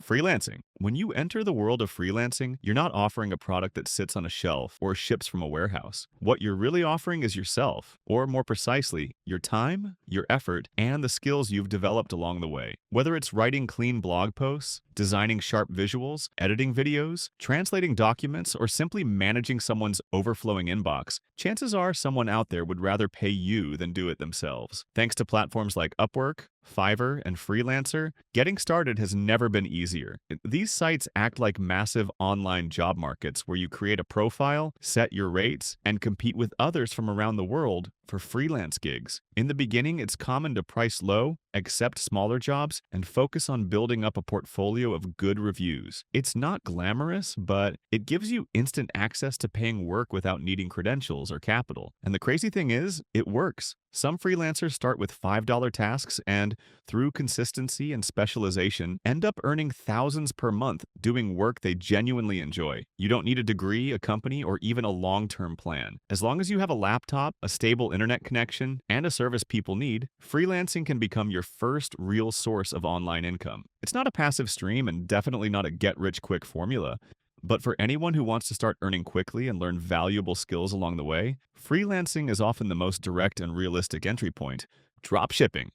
Freelancing. When you enter the world of freelancing, you're not offering a product that sits on a shelf or ships from a warehouse. What you're really offering is yourself, or more precisely, your time, your effort, and the skills you've developed along the way. Whether it's writing clean blog posts, designing sharp visuals, editing videos, translating documents, or simply managing someone's overflowing inbox, chances are someone out there would rather pay you than do it themselves. Thanks to platforms like Upwork, Fiverr, and Freelancer, getting started has never been easier. These sites act like massive online job markets where you create a profile, set your rates, and compete with others from around the world for freelance gigs. In the beginning, it's common to price low, accept smaller jobs, and focus on building up a portfolio of good reviews. It's not glamorous, but it gives you instant access to paying work without needing credentials or capital. And the crazy thing is, it works. Some freelancers start with $5 tasks and, through consistency and specialization, end up earning thousands per month doing work they genuinely enjoy. You don't need a degree, a company, or even a long-term plan. As long as you have a laptop, a stable internet connection, and a service people need, freelancing can become your first real source of online income. It's not a passive stream and definitely not a get-rich-quick formula. But for anyone who wants to start earning quickly and learn valuable skills along the way, freelancing is often the most direct and realistic entry point. Dropshipping.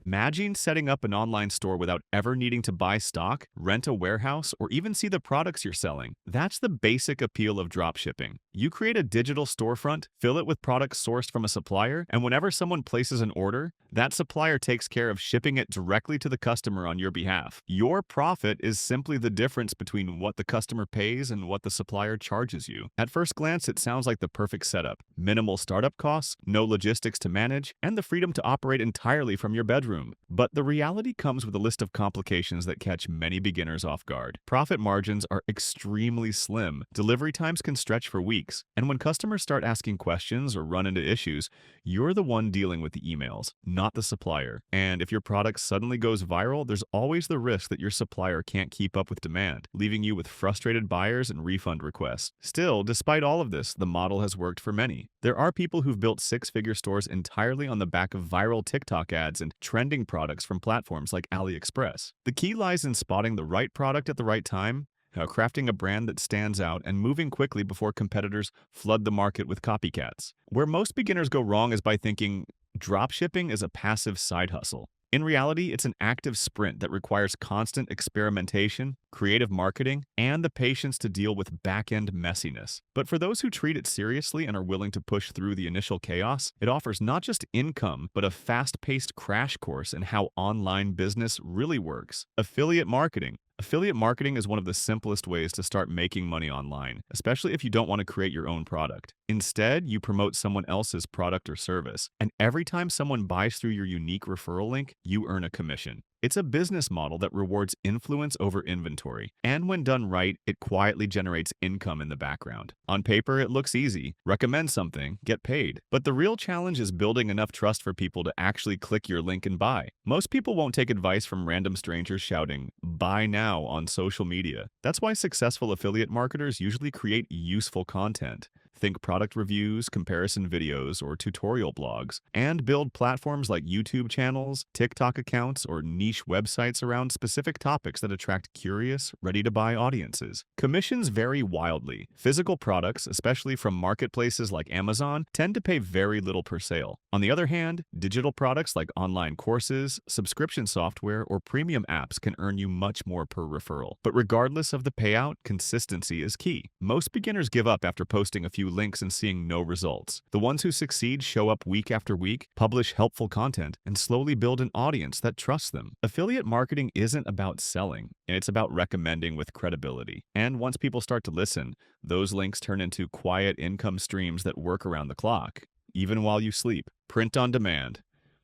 Imagine setting up an online store without ever needing to buy stock, rent a warehouse, or even see the products you're selling. That's the basic appeal of dropshipping. You create a digital storefront, fill it with products sourced from a supplier, and whenever someone places an order, that supplier takes care of shipping it directly to the customer on your behalf. Your profit is simply the difference between what the customer pays and what the supplier charges you. At first glance, it sounds like the perfect setup. Minimal startup costs, no logistics to manage, and the freedom to operate entirely from your bedroom. But the reality comes with a list of complications that catch many beginners off guard. Profit margins are extremely slim. Delivery times can stretch for weeks. And when customers start asking questions or run into issues, you're the one dealing with the emails, not the supplier. And if your product suddenly goes viral, there's always the risk that your supplier can't keep up with demand, leaving you with frustrated buyers and refund requests. Still, despite all of this, the model has worked for many. There are people who've built six-figure stores entirely on the back of viral TikTok ads and trending products from platforms like AliExpress. The key lies in spotting the right product at the right time, crafting a brand that stands out, and moving quickly before competitors flood the market with copycats. Where most beginners go wrong is by thinking dropshipping is a passive side hustle. In reality, it's an active sprint that requires constant experimentation, creative marketing, and the patience to deal with back-end messiness. But for those who treat it seriously and are willing to push through the initial chaos, it offers not just income, but a fast-paced crash course in how online business really works. Affiliate marketing. Affiliate marketing is one of the simplest ways to start making money online, especially if you don't want to create your own product. Instead, you promote someone else's product or service, and every time someone buys through your unique referral link, you earn a commission. It's a business model that rewards influence over inventory, and when done right, it quietly generates income in the background. On paper, it looks easy. Recommend something, get paid. But the real challenge is building enough trust for people to actually click your link and buy. Most people won't take advice from random strangers shouting, "Buy now" on social media. That's why successful affiliate marketers usually create useful content. Think product reviews, comparison videos, or tutorial blogs, and build platforms like YouTube channels, TikTok accounts, or niche websites around specific topics that attract curious, ready-to-buy audiences. Commissions vary wildly. Physical products, especially from marketplaces like Amazon, tend to pay very little per sale. On the other hand, digital products like online courses, subscription software, or premium apps can earn you much more per referral. But regardless of the payout, consistency is key. Most beginners give up after posting a few links and seeing no results. The ones who succeed show up week after week, publish helpful content, and slowly build an audience that trusts them. Affiliate marketing isn't about selling, it's about recommending with credibility. And once people start to listen, those links turn into quiet income streams that work around the clock, even while you sleep. Print on demand.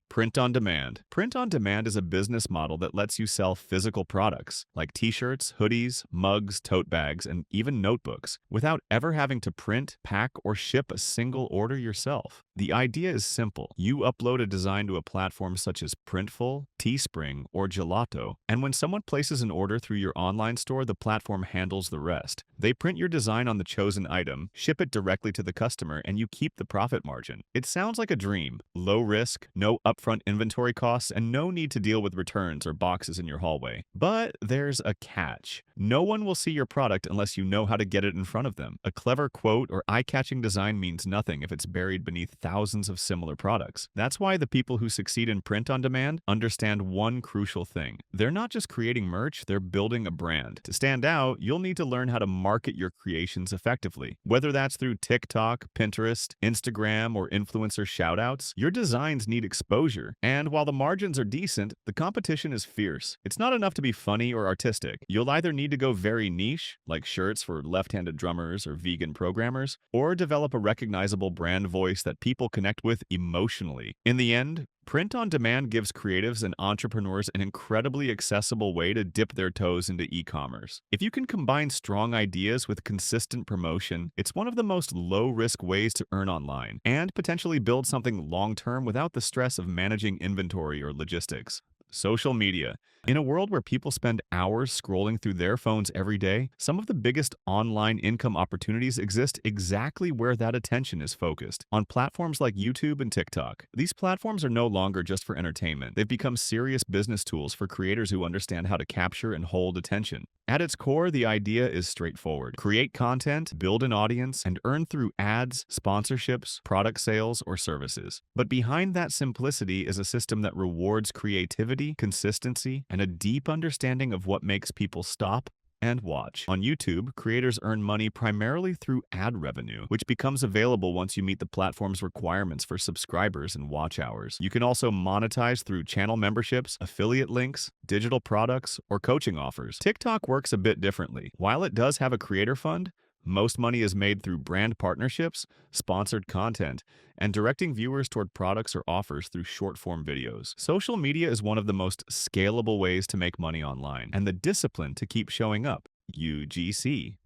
Print on demand. Print on demand is a business model that lets you sell physical products like t-shirts, hoodies, mugs, tote bags, and even notebooks without ever having to print, pack, or ship a single order yourself. The idea is simple. You upload a design to a platform such as Printful, Teespring, or Gelato, and when someone places an order through your online store, the platform handles the rest. They print your design on the chosen item, ship it directly to the customer, and you keep the profit margin. It sounds like a dream. Low risk, no upfront inventory costs, and no need to deal with returns or boxes in your hallway. But there's a catch. No one will see your product unless you know how to get it in front of them. A clever quote or eye-catching design means nothing if it's buried beneath thousands of similar products. That's why the people who succeed in print on demand understand one crucial thing. They're not just creating merch, they're building a brand. To stand out, you'll need to learn how to market your creations effectively. Whether that's through TikTok, Pinterest, Instagram, or influencer shoutouts, your designs need exposure. And while the margins are decent, the competition is fierce. It's not enough to be funny or artistic. You'll either need to go very niche, like shirts for left-handed drummers or vegan programmers, or develop a recognizable brand voice that people connect with emotionally. In the end, print on demand gives creatives and entrepreneurs an incredibly accessible way to dip their toes into e-commerce. If you can combine strong ideas with consistent promotion, it's one of the most low-risk ways to earn online and potentially build something long-term without the stress of managing inventory or logistics. Social media. In a world where people spend hours scrolling through their phones every day, some of the biggest online income opportunities exist exactly where that attention is focused, on platforms like YouTube and TikTok. These platforms are no longer just for entertainment. They've become serious business tools for creators who understand how to capture and hold attention. At its core, the idea is straightforward. Create content, build an audience, and earn through ads, sponsorships, product sales, or services. But behind that simplicity is a system that rewards creativity, consistency, and a deep understanding of what makes people stop and watch. On YouTube, creators earn money primarily through ad revenue, which becomes available once you meet the platform's requirements for subscribers and watch hours. You can also monetize through channel memberships, affiliate links, digital products, or coaching offers. TikTok works a bit differently. While it does have a creator fund, most money is made through brand partnerships, sponsored content, and directing viewers toward products or offers through short-form videos. Social media is one of the most scalable ways to make money online, and the discipline to keep showing up. UGC.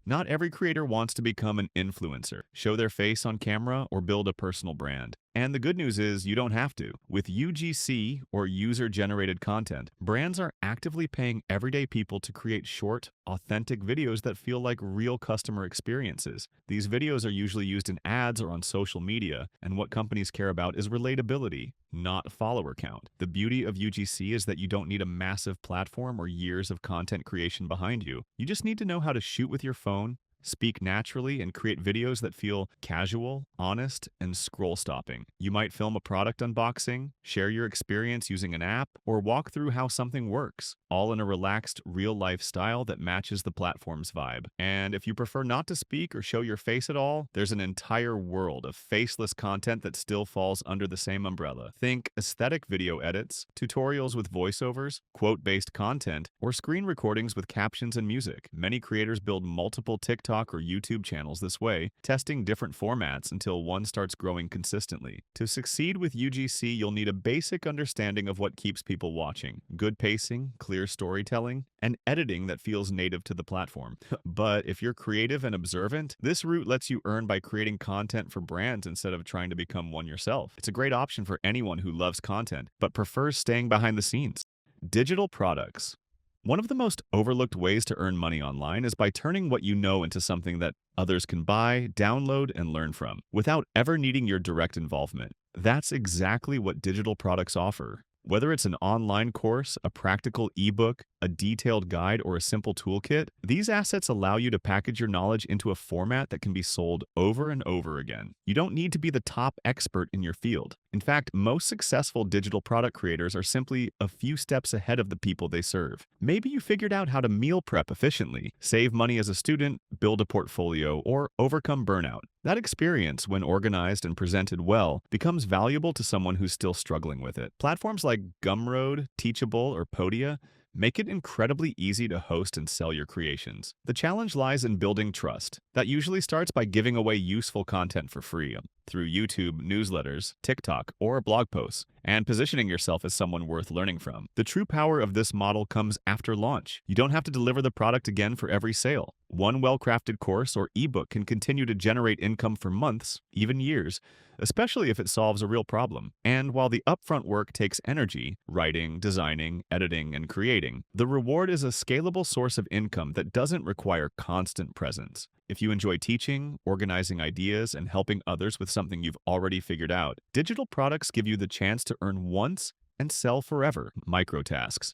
Not every creator wants to become an influencer, show their face on camera, or build a personal brand. And the good news is you don't have to. With UGC, or user-generated content, brands are actively paying everyday people to create short, authentic videos that feel like real customer experiences. These videos are usually used in ads or on social media, and what companies care about is relatability, not follower count. The beauty of UGC is that you don't need a massive platform or years of content creation behind you. You just need to know how to shoot with your phone, speak naturally, and create videos that feel casual, honest, and scroll-stopping. You might film a product unboxing, share your experience using an app, or walk through how something works, all in a relaxed, real-life style that matches the platform's vibe. And if you prefer not to speak or show your face at all, there's an entire world of faceless content that still falls under the same umbrella. Think aesthetic video edits, tutorials with voiceovers, quote-based content, or screen recordings with captions and music. Many creators build multiple TikTok or YouTube channels this way, testing different formats until one starts growing consistently. To succeed with UGC, you'll need a basic understanding of what keeps people watching, good pacing, clear storytelling, and editing that feels native to the platform. But if you're creative and observant, this route lets you earn by creating content for brands instead of trying to become one yourself. It's a great option for anyone who loves content, but prefers staying behind the scenes. Digital products. One of the most overlooked ways to earn money online is by turning what you know into something that others can buy, download, and learn from, without ever needing your direct involvement. That's exactly what digital products offer. Whether it's an online course, a practical ebook, a detailed guide, or a simple toolkit, these assets allow you to package your knowledge into a format that can be sold over and over again. You don't need to be the top expert in your field. In fact, most successful digital product creators are simply a few steps ahead of the people they serve. Maybe you figured out how to meal prep efficiently, save money as a student, build a portfolio, or overcome burnout. That experience, when organized and presented well, becomes valuable to someone who's still struggling with it. Platforms like Gumroad, Teachable, or Podia make it incredibly easy to host and sell your creations. The challenge lies in building trust. That usually starts by giving away useful content for free. through YouTube, newsletters, TikTok, or blog posts, and positioning yourself as someone worth learning from. The true power of this model comes after launch. You don't have to deliver the product again for every sale. One well-crafted course or ebook can continue to generate income for months, even years, especially if it solves a real problem. And while the upfront work takes energy, writing, designing, editing, and creating, the reward is a scalable source of income that doesn't require constant presence. If you enjoy teaching, organizing ideas, and helping others with something you've already figured out, digital products give you the chance to earn once and sell forever. Microtasks.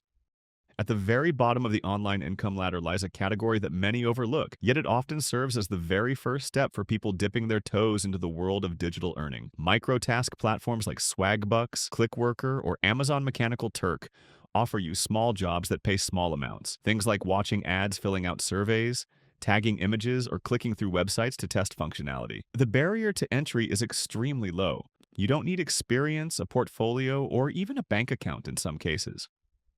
At the very bottom of the online income ladder lies a category that many overlook, yet it often serves as the very first step for people dipping their toes into the world of digital earning. Microtask platforms like Swagbucks, Clickworker, or Amazon Mechanical Turk offer you small jobs that pay small amounts. Things like watching ads, filling out surveys, tagging images, or clicking through websites to test functionality. The barrier to entry is extremely low. You don't need experience, a portfolio, or even a bank account in some cases.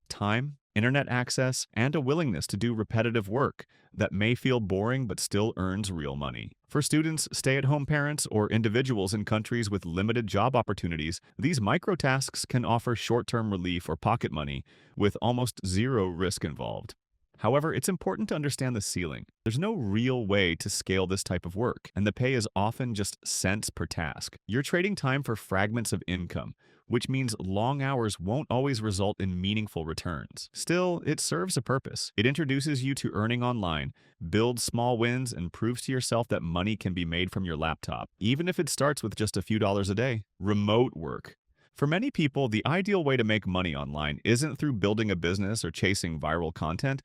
Time, internet access, and a willingness to do repetitive work that may feel boring but still earns real money. For students, stay-at-home parents, or individuals in countries with limited job opportunities, these microtasks can offer short-term relief or pocket money with almost zero risk involved. However, it's important to understand the ceiling. There's no real way to scale this type of work, and the pay is often just cents per task. You're trading time for fragments of income, which means long hours won't always result in meaningful returns. Still, it serves a purpose. It introduces you to earning online, builds small wins, and proves to yourself that money can be made from your laptop, even if it starts with just a few dollars a day. Remote work. For many people, the ideal way to make money online isn't through building a business or chasing viral content,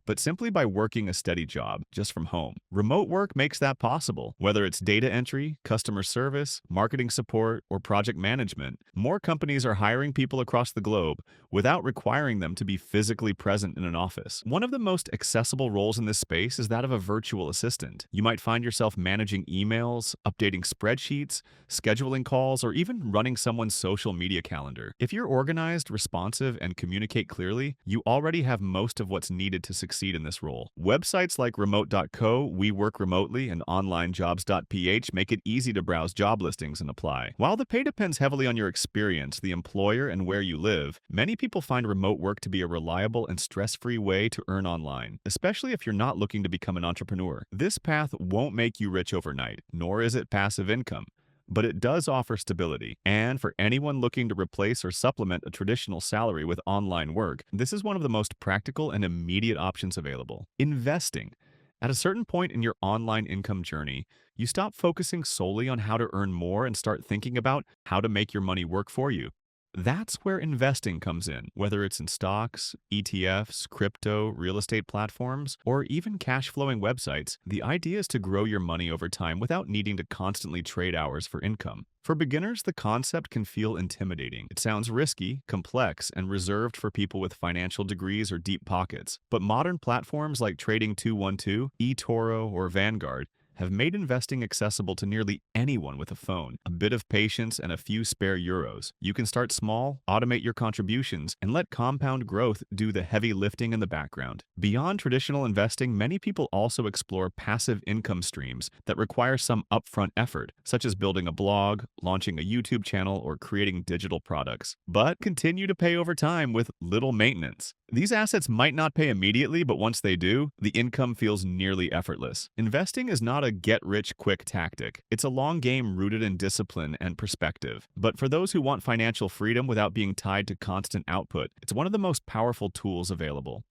but simply by working a steady job just from home. Remote work makes that possible. Whether it's data entry, customer service, marketing support, or project management, more companies are hiring people across the globe without requiring them to be physically present in an office. One of the most accessible roles in this space is that of a virtual assistant. You might find yourself managing emails, updating spreadsheets, scheduling calls, or even running someone's social media calendar. If you're organized, responsive, and communicate clearly, you already have most of what's needed to succeed in this role. Websites like remote.co, We Work Remotely, and onlinejobs.ph make it easy to browse job listings and apply. While the pay depends heavily on your experience, the employer, and where you live, many people find remote work to be a reliable and stress-free way to earn online, especially if you're not looking to become an entrepreneur. This path won't make you rich overnight, nor is it passive income, but it does offer stability. And for anyone looking to replace or supplement a traditional salary with online work, this is one of the most practical and immediate options available. Investing. At a certain point in your online income journey, you stop focusing solely on how to earn more and start thinking about how to make your money work for you. That's where investing comes in, whether it's in stocks, ETFs, crypto, real estate platforms, or even cash-flowing websites. The idea is to grow your money over time without needing to constantly trade hours for income. For beginners, the concept can feel intimidating. It sounds risky, complex, and reserved for people with financial degrees or deep pockets. But modern platforms like Trading 212, eToro, or Vanguard have made investing accessible to nearly anyone with a phone, a bit of patience, and a few spare euros. You can start small, automate your contributions, and let compound growth do the heavy lifting in the background. Beyond traditional investing, many people also explore passive income streams that require some upfront effort, such as building a blog, launching a YouTube channel, or creating digital products, but continue to pay over time with little maintenance. These assets might not pay immediately, but once they do, the income feels nearly effortless. Investing is not a get-rich-quick tactic. It's a long game rooted in discipline and perspective. But for those who want financial freedom without being tied to constant output, it's one of the most powerful tools available.